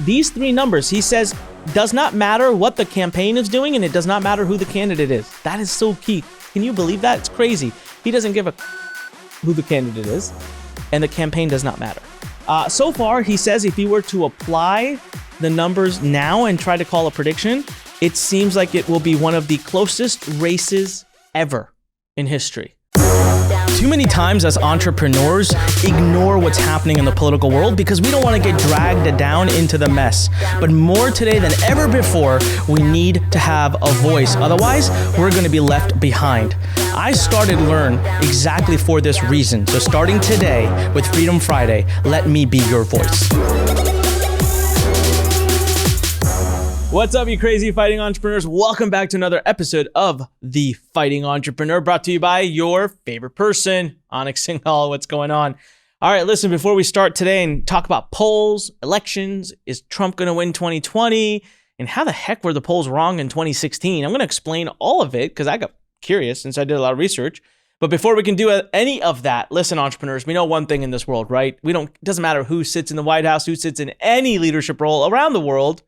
these three numbers, he says, does not matter what the campaign is doing, and it does not matter who the candidate is. That is so key. Can you believe that? It's crazy. He doesn't give a who the candidate is, and the campaign does not matter. So far, he says if he were to apply the numbers now and try to call a prediction, it seems like it will be one of the closest races ever in history. Too many times as entrepreneurs ignore what's happening in the political world because we don't want to get dragged down into the mess. But more today than ever before, we need to have a voice. Otherwise, we're going to be left behind. I started Lurn exactly for this reason. So starting today with Freedom Friday, let me be your voice. What's up, you crazy fighting entrepreneurs? Welcome back to another episode of The Fighting Entrepreneur, brought to you by your favorite person, Anik Singal. What's going on? All right, listen, before we start today and talk about polls, elections, is Trump going to win 2020? And how the heck were the polls wrong in 2016? I'm going to explain all of it because I got curious since I did a lot of research. But before we can do any of that, listen, entrepreneurs, we know one thing in this world, right? It doesn't matter who sits in the White House, who sits in any leadership role around the world.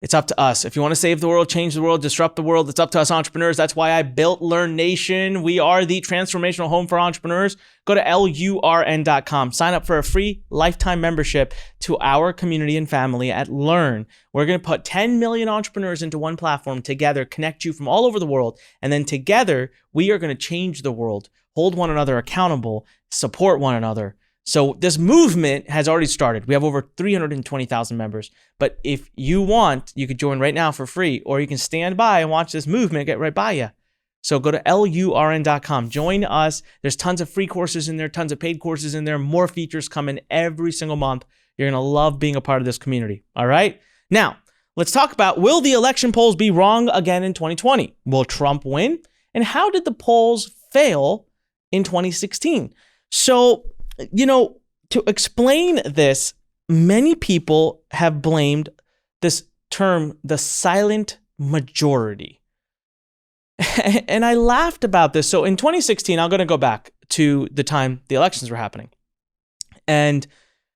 It's up to us. If you want to save the world, change the world, disrupt the world, it's up to us entrepreneurs. That's why I built Lurn Nation. We are the transformational home for entrepreneurs. Go to LURN.com. Sign up for a free lifetime membership to our community and family at Lurn. We're going to put 10 million entrepreneurs into one platform together, connect you from all over the world. And then together, we are going to change the world, hold one another accountable, support one another. So this movement has already started. We have over 320,000 members. But if you want, you could join right now for free, or you can stand by and watch this movement get right by you. So go to LURN.com. Join us. There's tons of free courses in there, tons of paid courses in there, more features coming every single month. You're going to love being a part of this community. All right? Now, let's talk about, will the election polls be wrong again in 2020? Will Trump win? And how did the polls fail in 2016? So, to explain this, many people have blamed this term, the silent majority. And I laughed about this. So in 2016, I'm going to go back to the time the elections were happening. And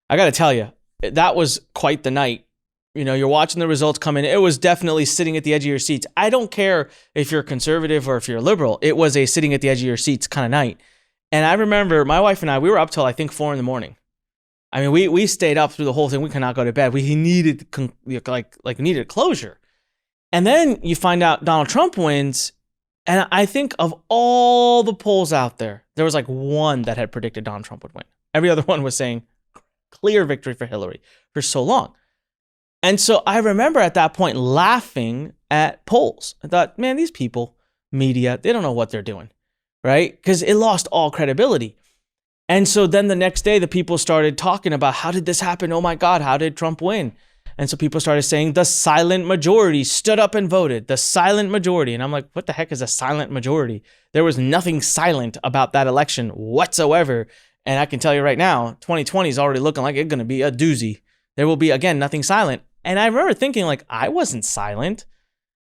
I got to tell you, that was quite the night. You're watching the results come in. It was definitely sitting at the edge of your seats. I don't care if you're conservative or if you're liberal. It was a sitting at the edge of your seats kind of night. And I remember my wife and I, we were up till I think 4 a.m. I mean, we stayed up through the whole thing. We could not go to bed. We needed needed closure. And then you find out Donald Trump wins. And I think of all the polls out there, there was like one that had predicted Donald Trump would win. Every other one was saying clear victory for Hillary for so long. And so I remember at that point laughing at polls. I thought, man, these people, media, they don't know what they're doing. Right? Because it lost all credibility. And so then the next day, the people started talking about, how did this happen? Oh my God, how did Trump win? And so people started saying the silent majority stood up and voted, the silent majority. And I'm like, what the heck is a silent majority? There was nothing silent about that election whatsoever. And I can tell you right now, 2020 is already looking like it's going to be a doozy. There will be, again, nothing silent. And I remember thinking, like, I wasn't silent.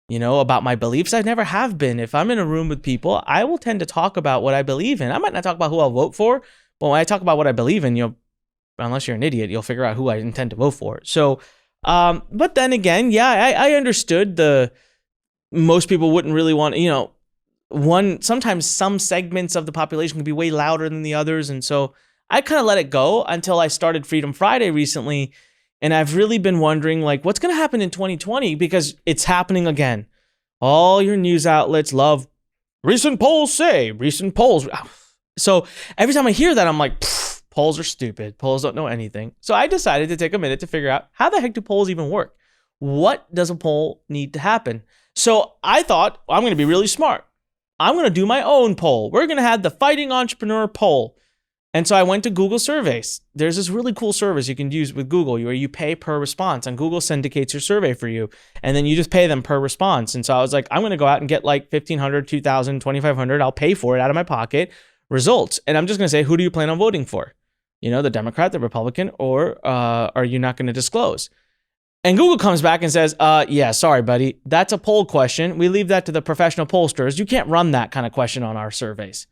About my beliefs. I never have been. If I'm in a room with people, I will tend to talk about what I believe in. I might not talk about who I'll vote for, but when I talk about what I believe in, unless you're an idiot, you'll figure out who I intend to vote for. So, but then again, yeah, I understood most people wouldn't really want, sometimes some segments of the population can be way louder than the others. And so I kind of let it go until I started Freedom Friday recently. And I've really been wondering, what's going to happen in 2020? Because it's happening again. All your news outlets love recent polls say, recent polls. So every time I hear that, I'm like, polls are stupid. Polls don't know anything. So I decided to take a minute to figure out, how the heck do polls even work? What does a poll need to happen? So I thought, I'm going to be really smart. I'm going to do my own poll. We're going to have the Fighting Entrepreneur poll. And so I went to Google Surveys. There's this really cool service you can use with Google where you pay per response, and Google syndicates your survey for you. And then you just pay them per response. And so I was like, I'm going to go out and get like 1,500, 2,000, 2,500. I'll pay for it out of my pocket results. And I'm just going to say, who do you plan on voting for? The Democrat, the Republican, or are you not going to disclose? And Google comes back and says, yeah, sorry, buddy. That's a poll question. We leave that to the professional pollsters. You can't run that kind of question on our surveys.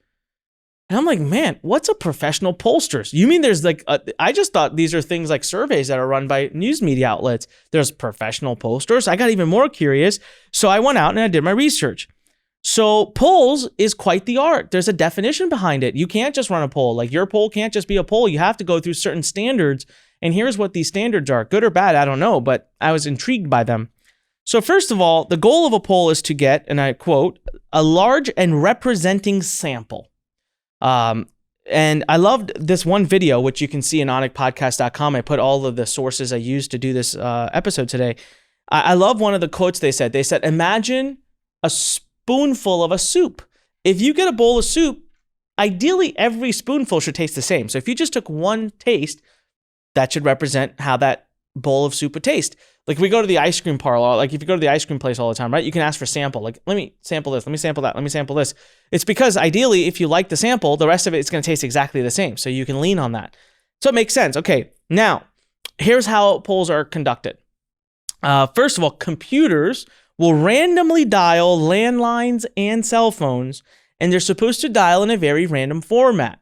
And I'm like, man, what's a professional pollster? You mean there's like, I just thought these are things like surveys that are run by news media outlets. There's professional pollsters. I got even more curious. So I went out and I did my research. So polls is quite the art. There's a definition behind it. You can't just run a poll. Like your poll can't just be a poll. You have to go through certain standards. And here's what these standards are. Good or bad, I don't know, but I was intrigued by them. So first of all, the goal of a poll is to get, and I quote, a large and representing sample. And I loved this one video, which you can see in onicpodcast.com. I put all of the sources I used to do this episode today. I love one of the quotes they said. They said, imagine a spoonful of a soup. If you get a bowl of soup, ideally every spoonful should taste the same. So if you just took one taste, that should represent how that bowl of soup would taste. Like we go to the ice cream parlor, like if you go to the ice cream place all the time, right? You can ask for sample. Like, let me sample this, let me sample that, let me sample this. It's because ideally, if you like the sample, the rest of it's going to taste exactly the same. So you can lean on that. So it makes sense. Okay, now here's how polls are conducted. First of all, computers will randomly dial landlines and cell phones, and they're supposed to dial in a very random format.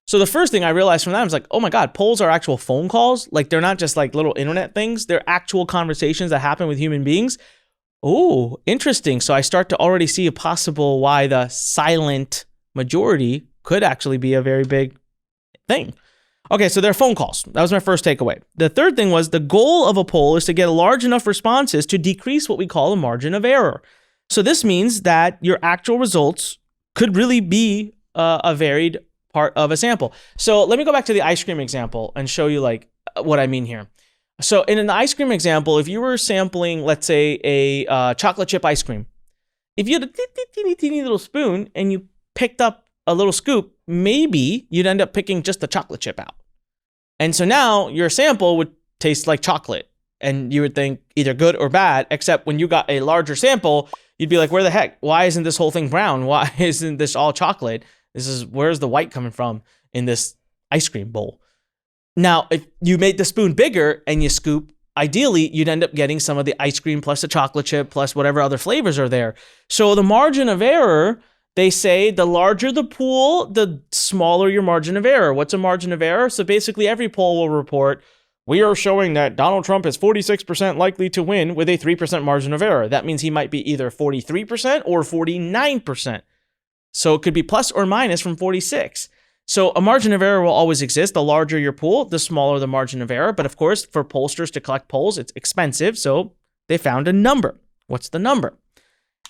So the first thing I realized from that was like, oh my God, polls are actual phone calls. Like they're not just like little internet things. They're actual conversations that happen with human beings. Oh, interesting. So I start to already see a possible why the silent majority could actually be a very big thing. Okay, so they're phone calls. That was my first takeaway. The third thing was the goal of a poll is to get large enough responses to decrease what we call a margin of error. So this means that your actual results could really be a varied part of a sample. So let me go back to the ice cream example and show you like what I mean here. So in an ice cream example, if you were sampling, let's say a chocolate chip ice cream, if you had a teeny little spoon and you picked up a little scoop, maybe you'd end up picking just the chocolate chip out. And so now your sample would taste like chocolate and you would think either good or bad, except when you got a larger sample, you'd be like, where the heck? Why isn't this whole thing brown? Why isn't this all chocolate? Where's the white coming from in this ice cream bowl? Now, if you made the spoon bigger and you scoop, ideally, you'd end up getting some of the ice cream plus the chocolate chip plus whatever other flavors are there. So the margin of error, they say the larger the pool, the smaller your margin of error. What's a margin of error? So basically every poll will report, we are showing that Donald Trump is 46% likely to win with a 3% margin of error. That means he might be either 43% or 49%. So it could be plus or minus from 46. So a margin of error will always exist. The larger your pool, the smaller the margin of error. But of course, for pollsters to collect polls, it's expensive. So they found a number. What's the number?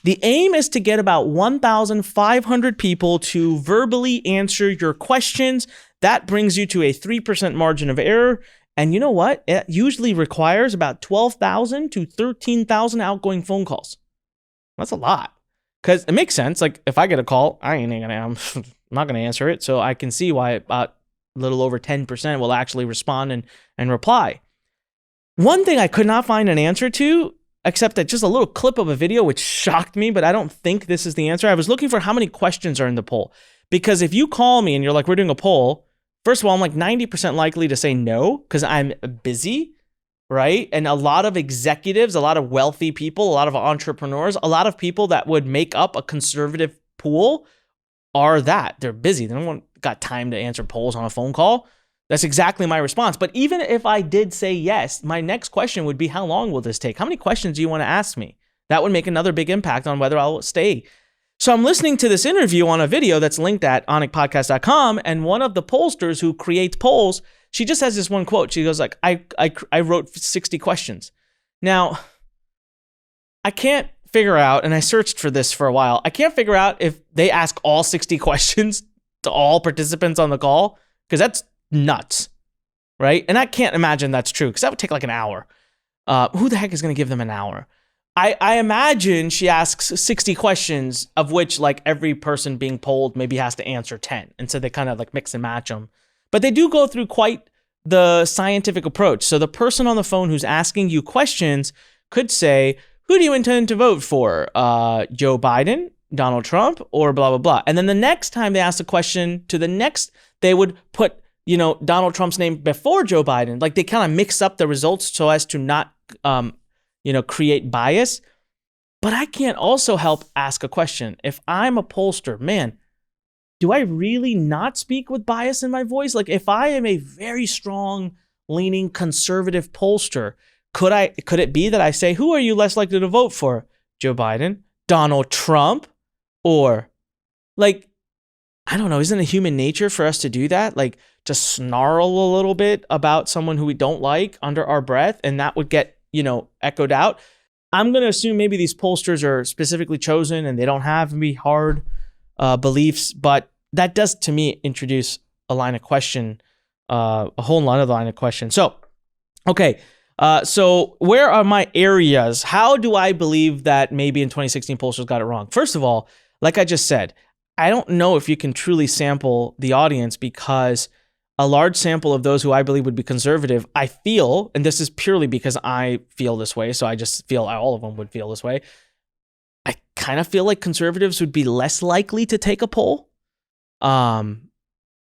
The aim is to get about 1,500 people to verbally answer your questions. That brings you to a 3% margin of error. And you know what? It usually requires about 12,000 to 13,000 outgoing phone calls. That's a lot. Because it makes sense. Like if I get a call, I'm not going to answer it. So I can see why about a little over 10% will actually respond and reply. One thing I could not find an answer to, except that just a little clip of a video, which shocked me, but I don't think this is the answer. I was looking for how many questions are in the poll. Because if you call me and you're like, we're doing a poll, first of all, I'm like 90% likely to say no because I'm busy. Right? And a lot of executives, a lot of wealthy people, a lot of entrepreneurs, a lot of people that would make up a conservative pool are that. They're busy. They don't got time to answer polls on a phone call. That's exactly my response. But even if I did say yes, my next question would be, how long will this take? How many questions do you want to ask me? That would make another big impact on whether I'll stay. So I'm listening to this interview on a video that's linked at onicpodcast.com, and one of the pollsters who creates polls, she just has this one quote. She goes like, I wrote 60 questions. Now, I can't figure out, and I searched for this for a while, I can't figure out if they ask all 60 questions to all participants on the call, because that's nuts, right? And I can't imagine that's true, because that would take like an hour. Who the heck is going to give them an hour? I imagine she asks 60 questions, of which like every person being polled maybe has to answer 10. And so they kind of like mix and match them. But they do go through quite the scientific approach. So the person on the phone who's asking you questions could say, who do you intend to vote for? Joe Biden, Donald Trump, or blah, blah, blah. And then the next time they ask a question to the next, they would put, Donald Trump's name before Joe Biden. Like they kind of mix up the results so as to not, create bias. But I can't also help ask a question. If I'm a pollster, man, do I really not speak with bias in my voice? Like if I am a very strong leaning conservative pollster, could it be that I say, who are you less likely to vote for? Joe Biden, Donald Trump, or like, I don't know, isn't it human nature for us to do that? Like to snarl a little bit about someone who we don't like under our breath, and that would get, echoed out. I'm going to assume maybe these pollsters are specifically chosen and they don't have maybe hard beliefs, but that does to me introduce a line of question, a whole lot of line of question. So, okay. So where are my areas? How do I believe that maybe in 2016 pollsters got it wrong? First of all, like I just said, I don't know if you can truly sample the audience because a large sample of those who I believe would be conservative, I feel, and this is purely because I feel this way, so I just feel all of them would feel this way. I kind of feel like conservatives would be less likely to take a poll than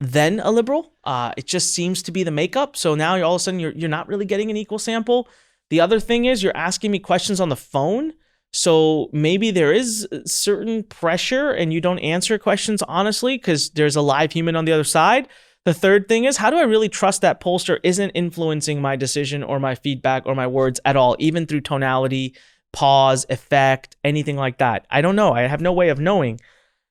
a liberal. It just seems to be the makeup. So now all of a sudden you're not really getting an equal sample. The other thing is you're asking me questions on the phone. So maybe there is certain pressure and you don't answer questions honestly because there's a live human on the other side. The third thing is, how do I really trust that pollster isn't influencing my decision or my feedback or my words at all, even through tonality, pause, effect, anything like that? I don't know. I have no way of knowing.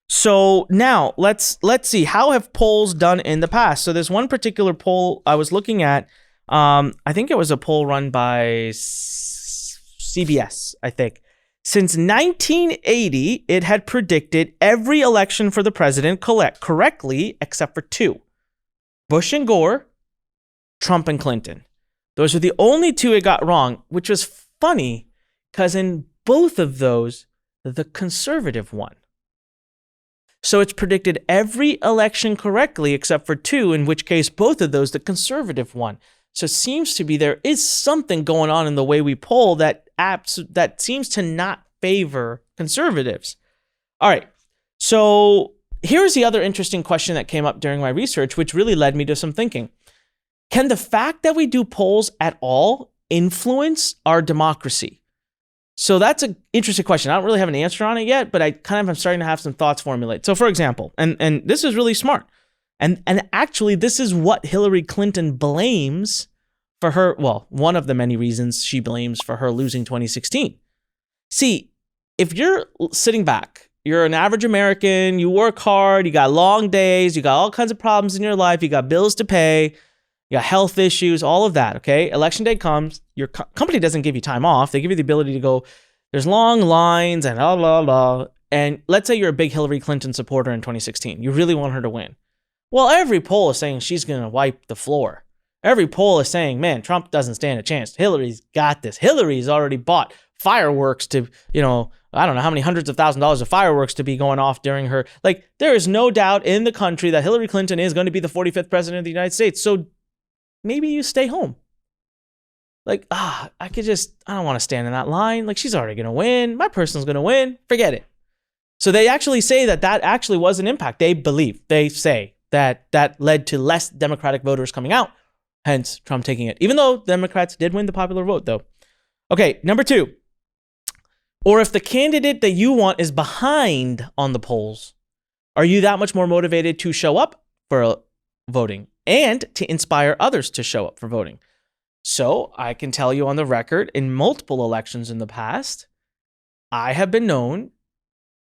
So now let's see, how have polls done in the past? So there's one particular poll I was looking at. I think it was a poll run by CBS, I think. Since 1980, it had predicted every election for the president correctly except for two. Bush and Gore, Trump and Clinton. Those are the only two it got wrong, which was funny because in both of those, the conservative won. So it's predicted every election correctly except for two, in which case both of those, the conservative won. So it seems to be there is something going on in the way we poll that seems to not favor conservatives. All right, so here's the other interesting question that came up during my research, which really led me to some thinking. Can the fact that we do polls at all influence our democracy? So that's an interesting question. I don't really have an answer on it yet, but I kind of am starting to have some thoughts formulate. So for example, and this is really smart, and actually this is what Hillary Clinton blames for her, well, one of the many reasons she blames for her losing 2016. See, if you're sitting back, you're an average American, you work hard, you got long days, you got all kinds of problems in your life, you got bills to pay, you got health issues, all of that, okay? Election day comes, your company doesn't give you time off. They give you the ability to go, there's long lines and blah, blah, blah. And let's say you're a big Hillary Clinton supporter in 2016. You really want her to win. Well, every poll is saying she's going to wipe the floor. Every poll is saying, man, Trump doesn't stand a chance. Hillary's got this. Hillary's already bought fireworks to, I don't know how many hundreds of $1,000s of fireworks to be going off during her. Like, there is no doubt in the country that Hillary Clinton is going to be the 45th president of the United States. So maybe you stay home. Like, I don't want to stand in that line. Like, she's already going to win. My person's going to win. Forget it. So they actually say that actually was an impact. They say that led to less Democratic voters coming out. Hence, Trump taking it. Even though Democrats did win the popular vote, though. Okay, number two. Or if the candidate that you want is behind on the polls, are you that much more motivated to show up for voting and to inspire others to show up for voting? So I can tell you on the record, in multiple elections in the past, I have been known,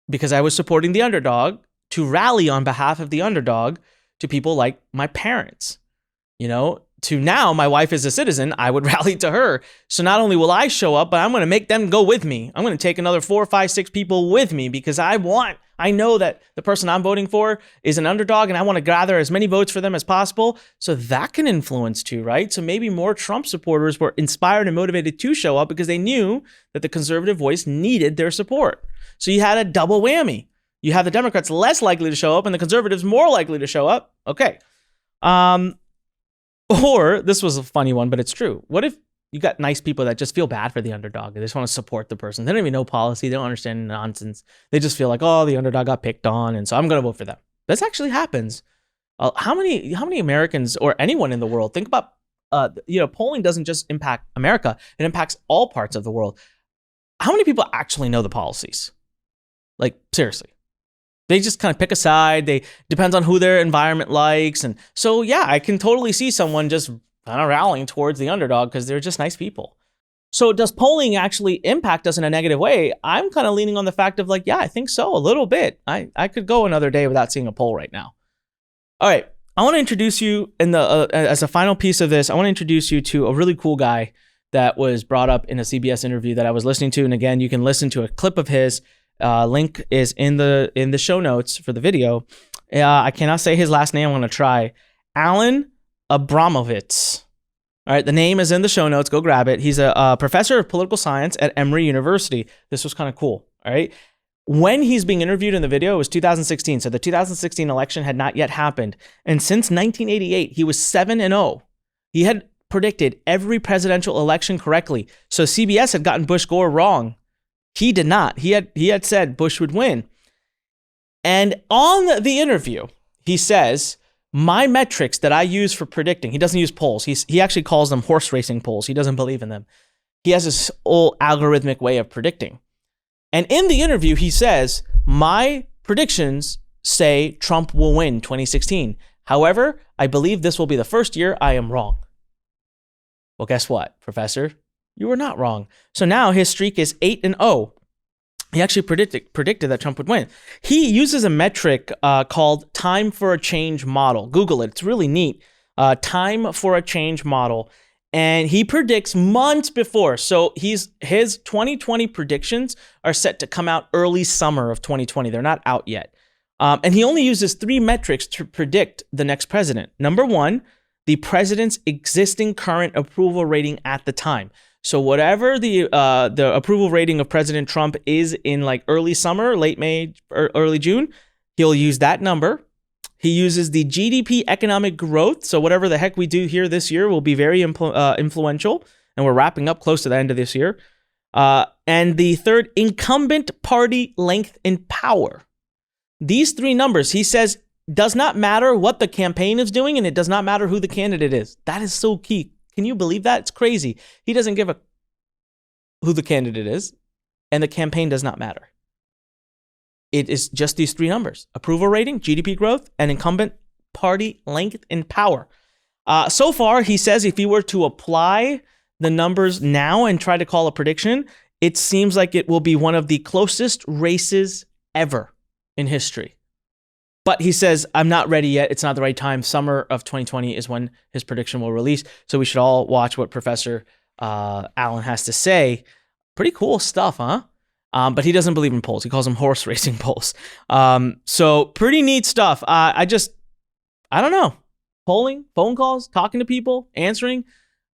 because I was supporting the underdog, to rally on behalf of the underdog to people like my parents. To now, my wife is a citizen, I would rally to her. So not only will I show up, but I'm going to make them go with me. I'm going to take another 4, 5, 6 people with me because I know that the person I'm voting for is an underdog and I want to gather as many votes for them as possible. So that can influence too, right? So maybe more Trump supporters were inspired and motivated to show up because they knew that the conservative voice needed their support. So you had a double whammy. You have the Democrats less likely to show up and the conservatives more likely to show up. Okay. Or this was a funny one, but it's true. What if you got nice people that just feel bad for the underdog? They just want to support the person. They don't even know policy. They don't understand nonsense. They just feel like, oh, the underdog got picked on, and so I'm going to vote for them. This actually happens. How many Americans or anyone in the world think about, polling doesn't just impact America. It impacts all parts of the world. How many people actually know the policies? Like, seriously. They just kind of pick a side. They depends on who their environment likes. And so, yeah, I can totally see someone just kind of rallying towards the underdog because they're just nice people. So does polling actually impact us in a negative way? I'm kind of leaning on the fact of like, yeah, I think so, a little bit. I could go another day without seeing a poll right now. All right, I want to introduce you as a final piece of this. I want to introduce you to a really cool guy that was brought up in a CBS interview that I was listening to. And again, you can listen to a clip of his. Link is in the show notes for the video. I cannot say his last name. I'm going to try. Alan Abramovitz. All right, the name is in the show notes. Go grab it. He's a professor of political science at Emory University. This was kind of cool. All right. When he's being interviewed in the video, it was 2016. So the 2016 election had not yet happened. And since 1988, he was 7-0. He had predicted every presidential election correctly. So CBS had gotten Bush Gore wrong. He did not. He had said Bush would win. And on the interview, he says, my metrics that I use for predicting, he doesn't use polls. He actually calls them horse racing polls. He doesn't believe in them. He has this old algorithmic way of predicting. And in the interview, he says, my predictions say Trump will win 2016. However, I believe this will be the first year I am wrong. Well, guess what, Professor? You were not wrong. So now his streak is 8-0. He actually predicted that Trump would win. He uses a metric called time for a change model. Google it. It's really neat. Time for a change model. And he predicts months before. So his 2020 predictions are set to come out early summer of 2020. They're not out yet. And he only uses 3 metrics to predict the next president. Number 1, the president's existing current approval rating at the time. So whatever the approval rating of President Trump is in like early summer, late May, or early June, he'll use that number. He uses the GDP economic growth. So whatever the heck we do here this year will be very influential. And we're wrapping up close to the end of this year. And the third, incumbent party length in power. These 3 numbers, he says, does not matter what the campaign is doing, and it does not matter who the candidate is. That is so key. Can you believe that? It's crazy. He doesn't give a who the candidate is, and the campaign does not matter. It is just these 3 numbers: approval rating, GDP growth, and incumbent party length in power. So far, he says if he were to apply the numbers now and try to call a prediction, it seems like it will be one of the closest races ever in history. But he says, I'm not ready yet. It's not the right time. Summer of 2020 is when his prediction will release. So we should all watch what Professor Allen has to say. Pretty cool stuff, huh? But he doesn't believe in polls. He calls them horse racing polls. So pretty neat stuff. I don't know. Polling, phone calls, talking to people, answering,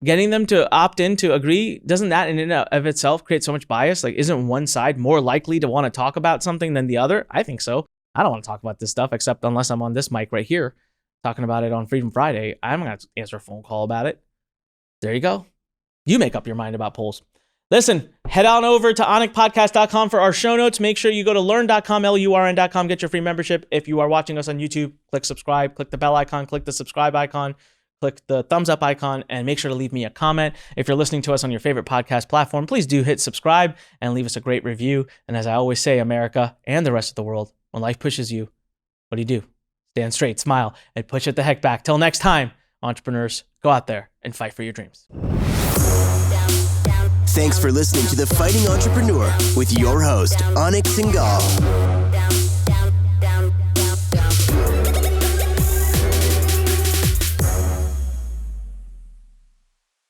getting them to opt in to agree. Doesn't that in and of itself create so much bias? Like, isn't one side more likely to want to talk about something than the other? I think so. I don't want to talk about this stuff, except unless I'm on this mic right here talking about it on Freedom Friday. I'm going to answer a phone call about it. There you go. You make up your mind about polls. Listen, head on over to onicpodcast.com for our show notes. Make sure you go to lurn.com, LURN.com, get your free membership. If you are watching us on YouTube, click subscribe, click the bell icon, click the subscribe icon, click the thumbs up icon, and make sure to leave me a comment. If you're listening to us on your favorite podcast platform, please do hit subscribe and leave us a great review. And as I always say, America and the rest of the world, when life pushes you, what do? Stand straight, smile, and push it the heck back. Till next time, entrepreneurs, go out there and fight for your dreams. Thanks for listening to The Fighting Entrepreneur with your host, Anik Singal.